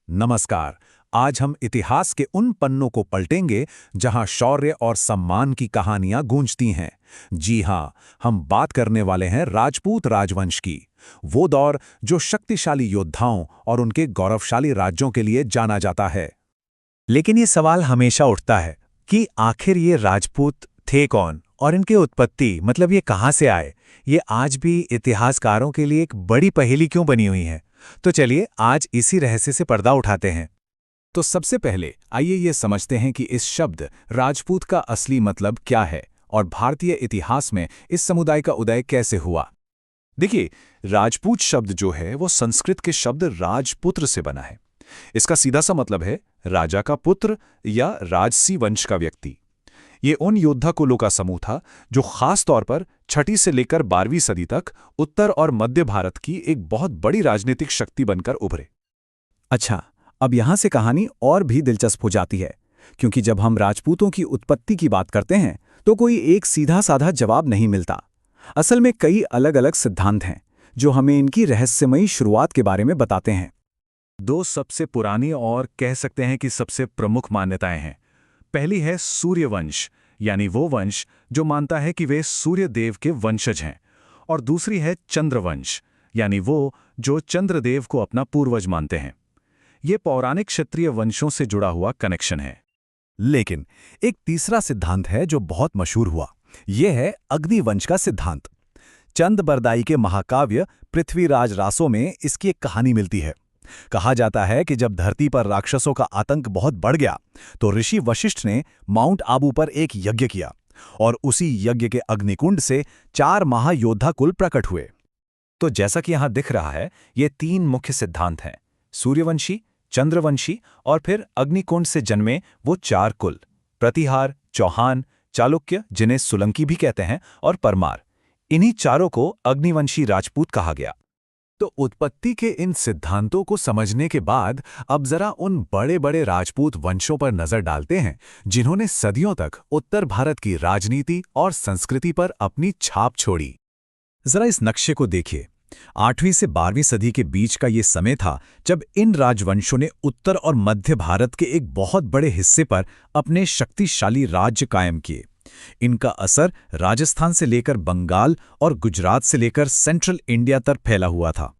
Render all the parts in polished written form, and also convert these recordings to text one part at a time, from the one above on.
नमस्कार। आज हम इतिहास के उन पन्नों को पलटेंगे जहां शौर्य और सम्मान की कहानियां गूंजती हैं। जी हां, हम बात करने वाले हैं राजपूत राजवंश की। वो दौर जो शक्तिशाली योद्धाओं और उनके गौरवशाली राज्यों के लिए जाना जाता है। लेकिन ये सवाल हमेशा उठता है कि आखिर ये राजपूत थे कौन और इनकी उत्पत्ति मतलब ये कहाँ से आए। ये आज भी इतिहासकारों के लिए एक बड़ी पहेली क्यों बनी हुई है। तो चलिए आज इसी रहस्य से पर्दा उठाते हैं। तो सबसे पहले आइए ये समझते हैं कि इस शब्द राजपूत का असली मतलब क्या है और भारतीय इतिहास में इस समुदाय का उदय कैसे हुआ। देखिए, राजपूत शब्द जो है वो संस्कृत के शब्द राजपुत्र से बना है। इसका सीधा सा मतलब है राजा का पुत्र या राजसी वंश का व्यक्ति। ये उन योद्धा कुलों का समूह था जो खास तौर पर 6ठी से लेकर 12वीं सदी तक उत्तर और मध्य भारत की एक बहुत बड़ी राजनीतिक शक्ति बनकर उभरे। अच्छा, अब यहाँ से कहानी और भी दिलचस्प हो जाती है, क्योंकि जब हम राजपूतों की उत्पत्ति की बात करते हैं तो कोई एक सीधा साधा जवाब नहीं मिलता। असल में कई अलग अलग सिद्धांत हैं जो हमें इनकी रहस्यमयी शुरुआत के बारे में बताते हैं। दो सबसे पुरानी और कह सकते हैं कि सबसे प्रमुख मान्यताएं हैं। पहली है सूर्यवंश, यानी वो वंश जो मानता है कि वे सूर्य देव के वंशज हैं, और दूसरी है चंद्रवंश, यानी वो जो चंद्रदेव को अपना पूर्वज मानते हैं। ये पौराणिक क्षत्रिय वंशों से जुड़ा हुआ कनेक्शन है। लेकिन एक तीसरा सिद्धांत है जो बहुत मशहूर हुआ। यह है अग्निवंश का सिद्धांत। चंद बरदाई के महाकाव्य पृथ्वीराज रासों में इसकी एक कहानी मिलती है। कहा जाता है कि जब धरती पर राक्षसों का आतंक बहुत बढ़ गया तो ऋषि वशिष्ठ ने माउंट आबू पर एक यज्ञ किया और उसी यज्ञ के अग्निकुंड से 4 महायोद्धा कुल प्रकट हुए। तो जैसा कि यहाँ दिख रहा है, ये 3 मुख्य सिद्धांत हैं: सूर्यवंशी, चंद्रवंशी और फिर अग्निकुंड से जन्मे वो 4 कुल: प्रतिहार, चौहान, चालुक्य जिन्हें सोलंकी भी कहते हैं, और परमार। इन्हीं चारों को अग्निवंशी राजपूत कहा गया। तो उत्पत्ति के इन सिद्धांतों को समझने के बाद अब जरा उन बड़े बड़े राजपूत वंशों पर नजर डालते हैं जिन्होंने सदियों तक उत्तर भारत की राजनीति और संस्कृति पर अपनी छाप छोड़ी। जरा इस नक्शे को देखिए। 8वीं से 12वीं सदी के बीच का ये समय था जब इन राजवंशों ने उत्तर और मध्य भारत के एक बहुत बड़े हिस्से पर अपने शक्तिशाली राज्य कायम किए। इनका असर राजस्थान से लेकर बंगाल और गुजरात से लेकर सेंट्रल इंडिया तक फैला हुआ था।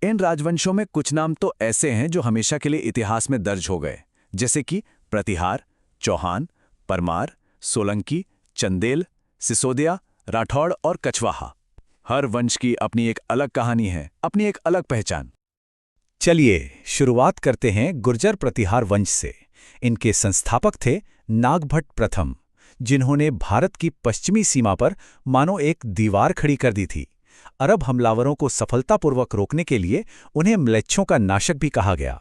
इन राजवंशों में कुछ नाम तो ऐसे हैं जो हमेशा के लिए इतिहास में दर्ज हो गए, जैसे कि प्रतिहार, चौहान, परमार, सोलंकी, चंदेल, सिसोदिया, राठौड़ और कछवाहा। हर वंश की अपनी एक अलग कहानी है, अपनी एक अलग पहचान। चलिए शुरुआत करते हैं गुर्जर प्रतिहार वंश से। इनके संस्थापक थे नागभट्ट प्रथम, जिन्होंने भारत की पश्चिमी सीमा पर मानो एक दीवार खड़ी कर दी थी। अरब हमलावरों को सफलतापूर्वक रोकने के लिए उन्हें म्लेच्छों का नाशक भी कहा गया।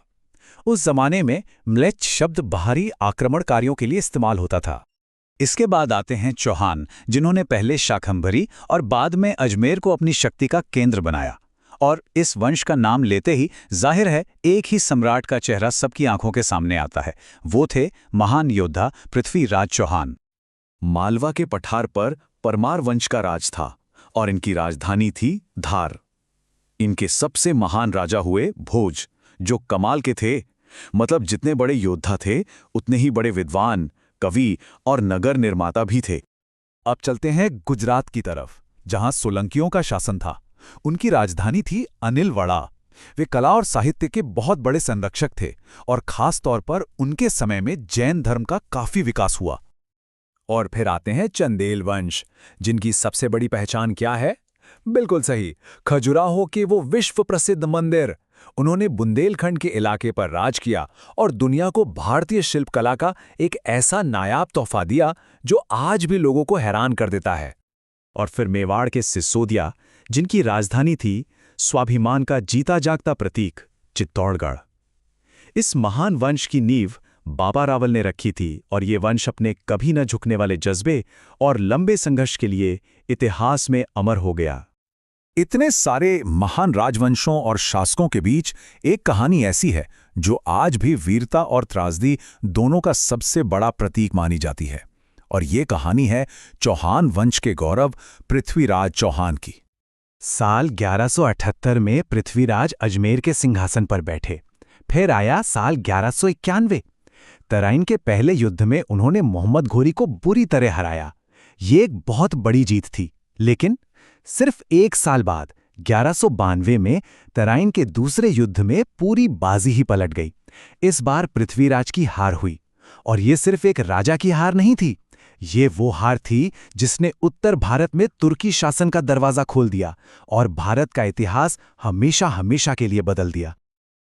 उस जमाने में म्लेच्छ शब्द बाहरी आक्रमणकारियों के लिए इस्तेमाल होता था। इसके बाद आते हैं चौहान, जिन्होंने पहले शाकंभरी और बाद में अजमेर को अपनी शक्ति का केंद्र बनाया। और इस वंश का नाम लेते ही जाहिर है एक ही सम्राट का चेहरा सबकी आंखों के सामने आता है। वो थे महान योद्धा पृथ्वीराज चौहान। मालवा के पठार पर परमार वंश का राज था और इनकी राजधानी थी धार। इनके सबसे महान राजा हुए भोज, जो कमाल के थे। मतलब जितने बड़े योद्धा थे उतने ही बड़े विद्वान, कवि और नगर निर्माता भी थे। अब चलते हैं गुजरात की तरफ, जहां सोलंकियों का शासन था। उनकी राजधानी थी अनिलवाड़ा। वे कला और साहित्य के बहुत बड़े संरक्षक थे और खास तौर पर उनके समय में जैन धर्म का काफी विकास हुआ। और फिर आते हैं चंदेल वंश, जिनकी सबसे बड़ी पहचान क्या है? बिल्कुल सही, खजुराहो के वो विश्व प्रसिद्ध मंदिर। उन्होंने बुंदेलखंड के इलाके पर राज किया और दुनिया को भारतीय शिल्पकला का एक ऐसा नायाब तोहफा दिया जो आज भी लोगों को हैरान कर देता है। और फिर मेवाड़ के सिसोदिया, जिनकी राजधानी थी स्वाभिमान का जीता जागता प्रतीक चित्तौड़गढ़। इस महान वंश की नींव बाबा रावल ने रखी थी और ये वंश अपने कभी न झुकने वाले जज्बे और लंबे संघर्ष के लिए इतिहास में अमर हो गया। इतने सारे महान राजवंशों और शासकों के बीच एक कहानी ऐसी है जो आज भी वीरता और त्रासदी दोनों का सबसे बड़ा प्रतीक मानी जाती है, और ये कहानी है चौहान वंश के गौरव पृथ्वीराज चौहान की। साल 1178 में पृथ्वीराज अजमेर के सिंहासन पर बैठे। फिर आया साल 1191। तराइन के पहले युद्ध में उन्होंने मोहम्मद घोरी को बुरी तरह हराया। ये एक बहुत बड़ी जीत थी, लेकिन सिर्फ एक साल बाद 1192 में तराइन के दूसरे युद्ध में पूरी बाजी ही पलट गई। इस बार पृथ्वीराज की हार हुई, और ये सिर्फ एक राजा की हार नहीं थी, ये वो हार थी जिसने उत्तर भारत में तुर्की शासन का दरवाजा खोल दिया और भारत का इतिहास हमेशा हमेशा के लिए बदल दिया।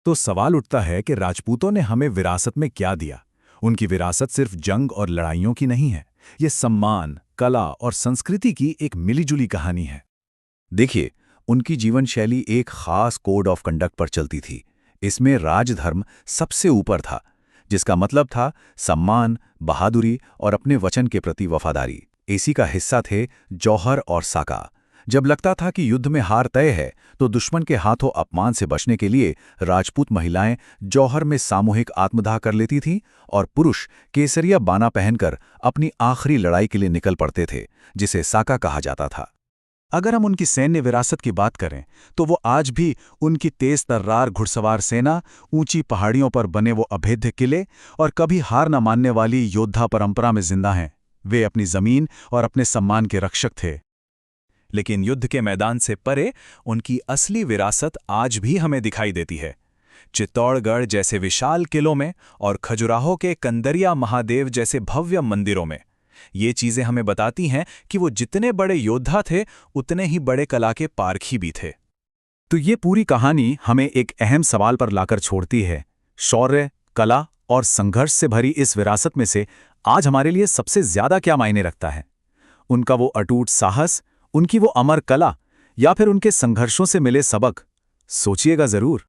तो सवाल उठता है कि राजपूतों ने हमें विरासत में क्या दिया? उनकी विरासत सिर्फ जंग और लड़ाइयों की नहीं है, ये सम्मान, कला और संस्कृति की एक मिलीजुली कहानी है। देखिए, उनकी जीवन शैली एक खास कोड ऑफ कंडक्ट पर चलती थी। इसमें राजधर्म सबसे ऊपर था, जिसका मतलब था सम्मान, बहादुरी और अपने वचन के प्रति वफादारी। इसी का हिस्सा थे जौहर और साका। जब लगता था कि युद्ध में हार तय है, तो दुश्मन के हाथों अपमान से बचने के लिए राजपूत महिलाएं जौहर में सामूहिक आत्मदाह कर लेती थीं और पुरुष केसरिया बाना पहनकर अपनी आखिरी लड़ाई के लिए निकल पड़ते थे, जिसे साका कहा जाता था। अगर हम उनकी सैन्य विरासत की बात करें, तो वो आज भी उनकी तेज तर्रार घुड़सवार सेना, ऊंची पहाड़ियों पर बने वो अभेद्य किले और कभी हार न मानने वाली योद्धा परंपरा में जिंदा हैं। वे अपनी जमीन और अपने सम्मान के रक्षक थे। लेकिन युद्ध के मैदान से परे उनकी असली विरासत आज भी हमें दिखाई देती है। चित्तौड़गढ़ जैसे विशाल किलों में और खजुराहो के कंदरिया महादेव जैसे भव्य मंदिरों में। ये चीजें हमें बताती हैं कि वो जितने बड़े योद्धा थे, उतने ही बड़े कला के पारखी भी थे। तो ये पूरी कहानी हमें एक अहम सवाल पर लाकर छोड़ती है। शौर्य, कला और संघर्ष से भरी इस विरासत में से आज हमारे लिए सबसे ज्यादा क्या मायने रखता है? उनका वो अटूट साहस, उनकी वो अमर कला, या फिर उनके संघर्षों से मिले सबक? सोचिएगा जरूर।